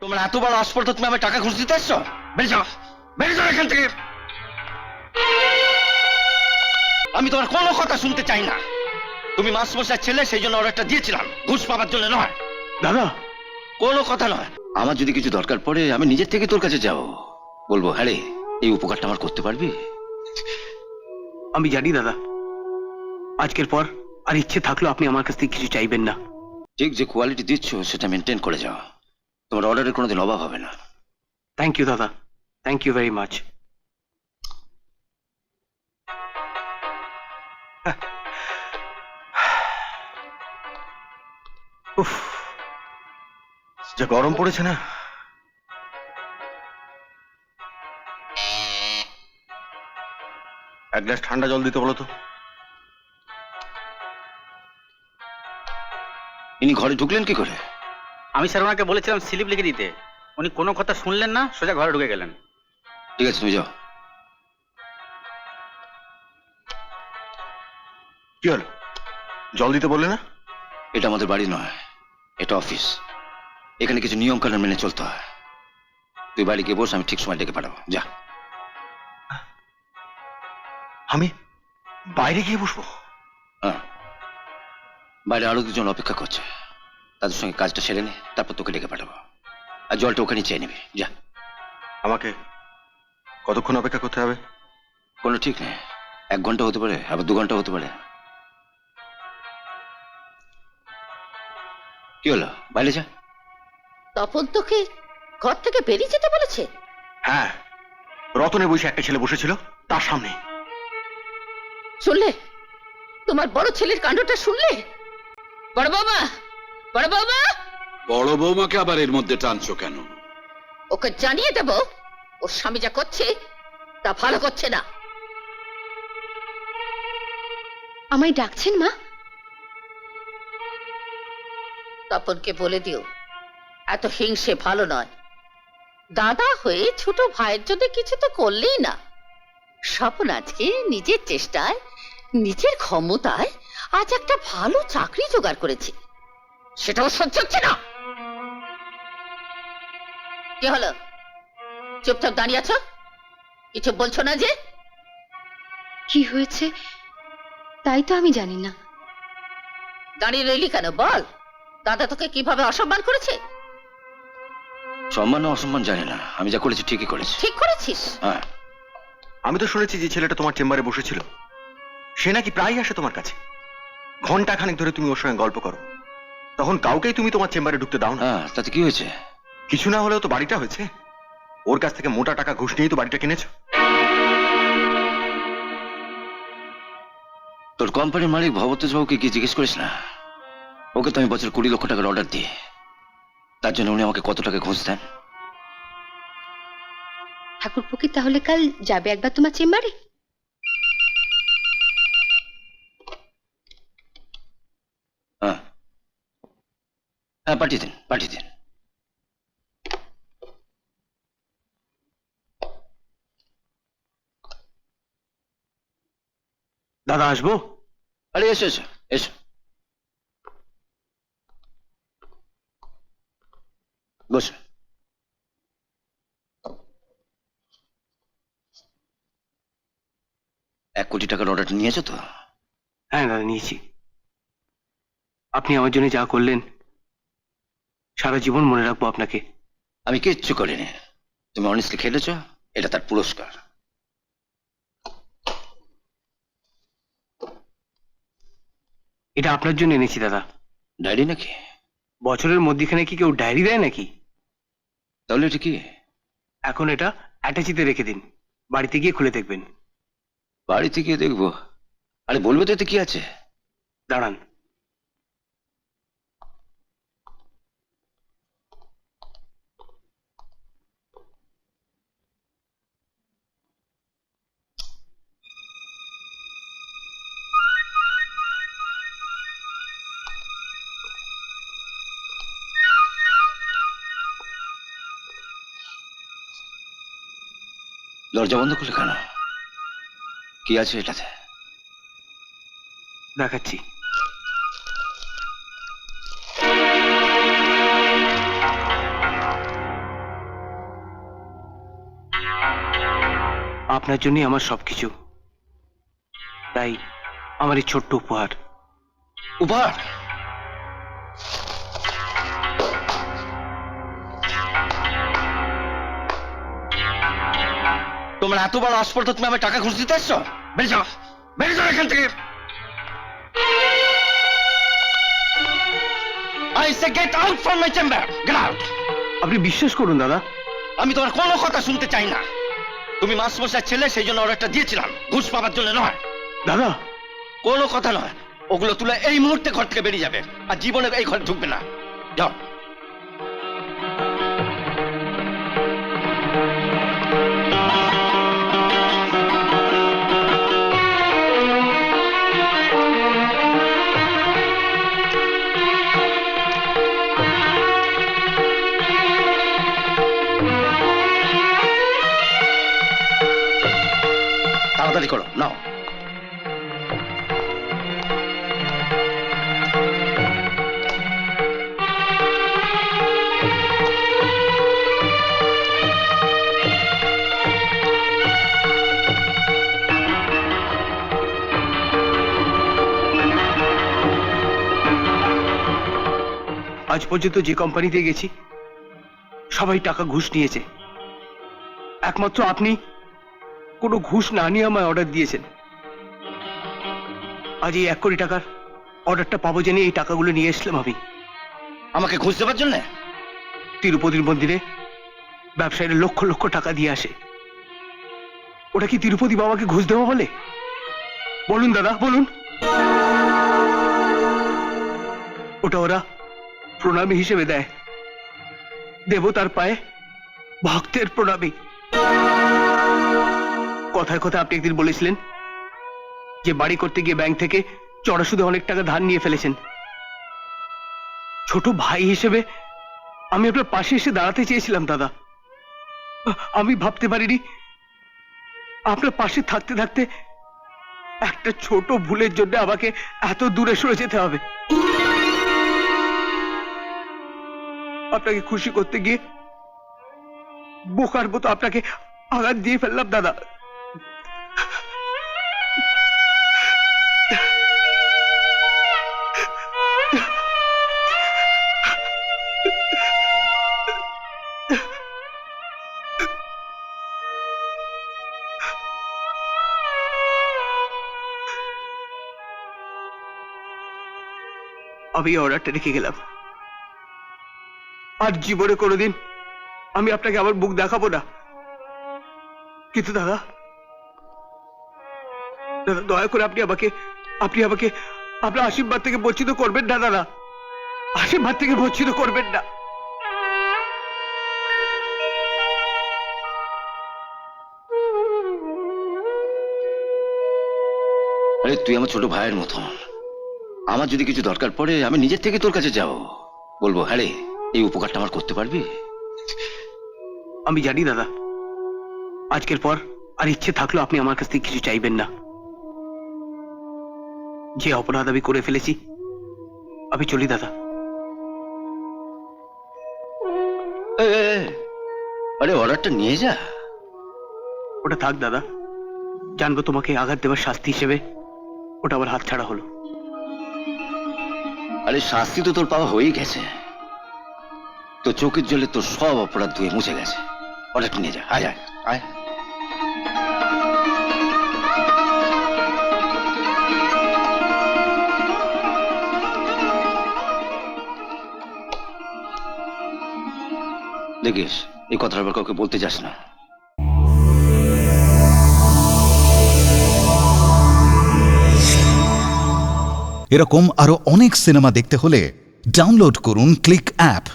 তোমার এত বড় আসপর্দ, তুমি আমার টাকা ঘুষ দিতে এসছো? বেরিয়ে যাও, বেরিয়ে যাও এখান থেকে। আমি তোমার কোনো কথা শুনতে চাই না। তুমি মাস্টারমশাইয়ের ছেলে, সেই জন্য অর্ডারটা দিয়েছিলাম, ঘুষ পাবার জন্য নয়। দাদা, কোনো কথা নয়। আমার যদি কিছু দরকার পড়ে আমি নিজের থেকে তোর কাছে যাব, বলবো হ্যাঁ রে, এই উপকারটা আমার করতে পারবি? আমি জানি দাদা, আজকের পর আর ইচ্ছে থাকলেও আপনি আমার কাছ থেকে কিছু চাইবেন না। ঠিক যে কোয়ালিটি দিচ্ছ সেটা মেনটেন করে যাও, তোমার অর্ডারের কোনোদিন অভাব হবে না। থ্যাংক ইউ দাদা, থ্যাংক ইউ ভেরি মাচ। উফ, যা গরম পড়েছে না। এক গ্লাস ঠান্ডা জল দিতে বলো তো। ইনি ঘরে ঢুকলেন কি করে? আমি স্যার ওনাকে বলেছিলাম স্লিপ লিখে দিতে, উনি কোনো কথা শুনলেন না, সোজা ঘরে ঢুকে গেলেন। ঠিক আছে, তুমি যাও। কি হলো, জল দিতে বললে না? এটা আমাদের বাড়ি নয়, এটা অফিস। এখানে কিছু নিয়ম কানুন মেনে চলতে হয়। তুই বাড়ি গিয়ে বস, আমি ঠিক সময় ডেকে পাঠাবো। যা। আমি বাইরে গিয়ে বসবো? হ্যাঁ, বাইরে আরো দুজন অপেক্ষা করছে, তাদের সঙ্গে কাজটা সেরে নে, তারপর তোকে ডেকে পাঠাবো। আর জলটা ওখানে চেয়ে নিবি। যা। আমাকে কতক্ষণ অপেক্ষা করতে হবে? কোনো ঠিক নেই, 1 ঘন্টা হতে পারে, আবার 2 ঘন্টা হতে পারে। কি হলো, বাইরে যা। তপন তোকে ঘর থেকে বেরিয়ে যেতে বলেছে? হ্যাঁ, রতনে বসে একটা ছেলে বসেছিল তার সামনে। শুনলে? তোমার বড় ছেলের কাণ্ডটা শুনলে? বড় বৌমা, বড় বৌমা, বড় বৌমাকে আবার এর মধ্যে টানছো কেন? ওকে জানিয়ে দেব ওর স্বামী যা করছে তা ভালো করছে না। আমায় ডাকছেন মা? তপনকে বলে দিও এত হিংসে ভালো নয়। দাদা হয়ে ছোট ভাইয়ের জন্য কিছু তো করলেই না। স্বপন আজকে নিজের চেষ্টায়, নিজের ক্ষমতায় আজ একটা ভালো চাকরি জোগাড় করেছে, সেটাও সহ্য হচ্ছে না। কি হলো, চুপচাপ দাঁড়িয়ে আছো? কিছু বলছো না যে? কি হয়েছে তাই তো আমি জানি না। দাঁড়িয়ে রইলি কেন, বল। দাদা তোকে কিভাবে অসম্মান করেছে? সম্মান ও অসম্মান জানি না, আমি যা করেছি ঠিকই করেছি। ঠিক করেছিস? হ্যাঁ। আমি তো শুনেছি যে ছেলেটা তোমার চেম্বারে বসেছিল সে নাকি প্রায় আসে তোমার কাছে। ঘন্টা খানেক ধরে তুমি ওর সঙ্গে গল্প করো, তখন কাউকেই তুমি তোমার চেম্বারে ঢুকতে দাও না। হ্যাঁ, তাতে কি হয়েছে? কিছু না হলেও তো বাড়িটা হয়েছে। ওর কাছ থেকে মোটা টাকা ঘুষ নিয়েই তো বাড়িটা কিনেছো। তোর কোম্পানির মালিক ভবতোষ বাবুকে কি জিজ্ঞেস করিস না? ওকে তো আমি বছর 20 লক্ষ টাকার অর্ডার দিই, তার জন্য উনি আমাকে কত টাকা ঘুষ দেন? ঠাকুরপো কি তাহলে কাল যাবে একবার তোমার চেম্বারে? হ্যাঁ হ্যাঁ, পাঠিয়ে দিন, পাঠিয়ে দিন। দাদা আসবো? আরে এসো এসো এসো, বসো। $1 কোটি টাকার অর্ডারটা নিয়েছো তো? হ্যাঁ দাদা, নিয়েছি। আপনি আমার জন্য যা করলেন সারা জীবন মনে রাখবো আপনাকে। আমি কিচ্ছু করিনি, তুমি অনেস্টলি খেলেছো, এটা তার পুরস্কার। এটা আপনার জন্য এনেছি দাদা। ডায়েরি নাকি? বছরের মধ্যিখানে কি কেউ ডায়েরি দেয় নাকি? তাহলে এটা কি? এখন এটা অ্যাটাচিতে রেখে দিন, বাড়িতে গিয়ে খুলে দেখবেন। বাড়িতে গিয়ে দেখবো? আরে বলবে তো এতে কি আছে। দাঁড়ান। দরজা বন্ধ করলে কেন? কি আছে এটাতে? দেখাচ্ছি। আপনার জন্যই আমার সবকিছু, তাই আমার এই ছোট্ট উপহার। উপহার? তোমরা এত বড় আসপর্দ, তুমি আমার টাকা ঘুষ দিতে এসছো? বেরিয়ে যাও, বেরিয়ে যাও এখান থেকে। I say get out from my chamber. Get out. আপনি বিশ্বাস করুন দাদা, আমি তোমার কোনো কথা শুনতে চাই না। তুমি মাস্টারমশাই ছেলে, সেই জন্য অর্ডারটা দিয়েছিলাম, ঘুষ পাওয়ার জন্য নয়। দাদা কোনো কথা নয়, ওগুলো তুলে এই মুহূর্তে ঘর থেকে বেরিয়ে যাবে, আর জীবনে এই ঘরে ঢুকবে না। যাও। তাড়াতাড়ি করো, নাও। আজ পর্যন্ত যে কোম্পানিতে গেছি সবাই টাকা ঘুষ নিয়েছে, একমাত্র আপনি কোনো ঘুষ না নিয়ে আমায় অর্ডার দিয়েছেন। আজ এই 1 কোটি টাকার অর্ডারটা পাবো জেনে এই টাকাগুলো নিয়ে এসলাম আমি। আমাকে ঘুষ দেওয়ার জন্য? তিরুপতির মন্দিরে ব্যবসায়ীরা লক্ষ লক্ষ টাকা দিয়ে আসে, ওটা কি তিরুপতি বাবাকে ঘুষ দেওয়া বলে? বলুন দাদা, বলুন। ওটা ওরা প্রণামী হিসেবে দেয়, দেবতার পায়ে ভক্তের প্রণামী। কথায় কথায় আপনি একদিন বলেছিলেন যে বাড়ি করতে গিয়ে ব্যাংক থেকে চড়া সুদে অনেক টাকা ধার নিয়ে ফেলেছেন। ছোট ভাই হিসেবে আমি আপনার পাশে এসে দাঁড়াতে চেয়েছিলাম দাদা। আমি ভাবতে পারিনি আপনার পাশে থাকতে থাকতে একটা ছোট ভুলের জন্য আমাকে এত দূরে সরে যেতে হবে। আপনাকে খুশি করতে গিয়ে বোকার মতো আপনাকে আঘাত দিয়ে ফেললাম দাদা। আমি অর্ডারটা রেখে গেলাম, আর জীবনে কোনোদিন আমি আপনাকে আমার মুখ দেখাবো না। কিন্তু দাদা, দাদা দয়া করে আপনি আমাকে আপনার আশীর্বাদ থেকে বঞ্চিত করবেন না দাদা, আশীর্বাদ থেকে বঞ্চিত করবেন না। আরে তুই আমার ছোট ভাইয়ের মতন, আমার যদি কিছু দরকার পড়ে আমি নিজের থেকে তোর কাছে যাব, বলবো হ্যাঁ রে এই উপকারটা আমার করতে পারবি? আমি জানি দাদা, আজকের পর আর ইচ্ছে থাকলেও আপনি আমার কাছ থেকে কিছু চাইবেন না। যে অপরাধ আমি করে ফেলেছি, আমি চলি দাদা। আরে অর্ডারটা নিয়ে যা। ওটা থাক দাদা, জানবো তোমাকে আঘাত দেওয়ার শাস্তি হিসেবে ওটা আমার হাত ছাড়া হলো। আরে শাস্তি তো তোর পাওয়া হয়েই গেছে, তো চোখের জলে তোর সব অপরাধ ধুয়ে মুছে গেছে। অর্ডারটা নিয়ে যা, আয় আয় আয়। দেখিস এই কথাটা আবার কাউকে বলতে যাস না। এরকম আরো অনেক সিনেমা দেখতে হলে ডাউনলোড করুন ক্লিক অ্যাপ।